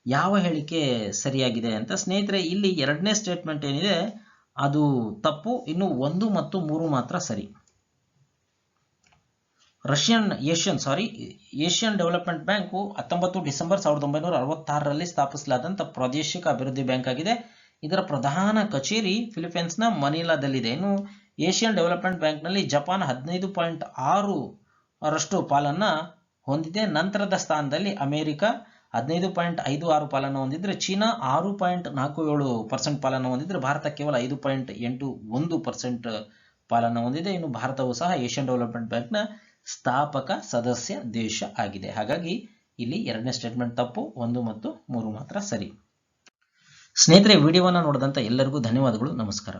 ಯಾವ ಹೇಳಿಕೆ ಸರಿಯಾಗಿದೆ ಅಂತ ಸ್ನೇಹಿತರೆ, ಇಲ್ಲಿ 2ನೇ ಸ್ಟೇಟ್ಮೆಂಟ್ ಏನಿದೆ ಅದು ತಪ್ಪು. ಇನ್ನು 1 ಮತ್ತು 3 ಮಾತ್ರ ಸರಿ. ಏಷ್ಯನ್ ಡೆವಲಪ್ಮೆಂಟ್ ಬ್ಯಾಂಕು 19 ಡಿಸೆಂಬರ್ 1966ರಲ್ಲಿ ಸ್ಥಾಪಿಸಲಾದಂಥ ಪ್ರಾದೇಶಿಕ ಅಭಿವೃದ್ಧಿ ಬ್ಯಾಂಕ್ ಆಗಿದೆ. ಇದರ ಪ್ರಧಾನ ಕಚೇರಿ ಫಿಲಿಪೈನ್ಸ್ನ ಮನಿಲಾದಲ್ಲಿದೆ. ಇನ್ನು ಏಷ್ಯನ್ ಡೆವಲಪ್ಮೆಂಟ್ ಬ್ಯಾಂಕ್ನಲ್ಲಿ ಜಪಾನ್ 15.6% ಪಾಲನ್ನ ಹೊಂದಿದೆ. ನಂತರದ ಸ್ಥಾನದಲ್ಲಿ ಅಮೆರಿಕ 15.56 ಪಾಲನ್ನು ಹೊಂದಿದ್ರೆ, ಚೀನಾ 6.47% ಪಾಲನ್ನು ಹೊಂದಿದ್ರೆ, ಭಾರತ ಕೇವಲ 5.81% ಪಾಲನ್ನು ಹೊಂದಿದೆ. ಇನ್ನು ಭಾರತವು ಸಹ ಏಷ್ಯನ್ ಡೆವಲಪ್ಮೆಂಟ್ ಬ್ಯಾಂಕ್ನ ಸ್ಥಾಪಕ ಸದಸ್ಯ ದೇಶ ಆಗಿದೆ. ಹಾಗಾಗಿ ಇಲ್ಲಿ 2ನೇ ಸ್ಟೇಟ್ಮೆಂಟ್ ತಪ್ಪು, 1 ಮತ್ತು 3 ಮಾತ್ರ ಸರಿ. ಸ್ನೇಹಿತರೆ, ವಿಡಿಯೋವನ್ನು ನೋಡಿದಂತ ಎಲ್ಲರಿಗೂ ಧನ್ಯವಾದಗಳು. ನಮಸ್ಕಾರ.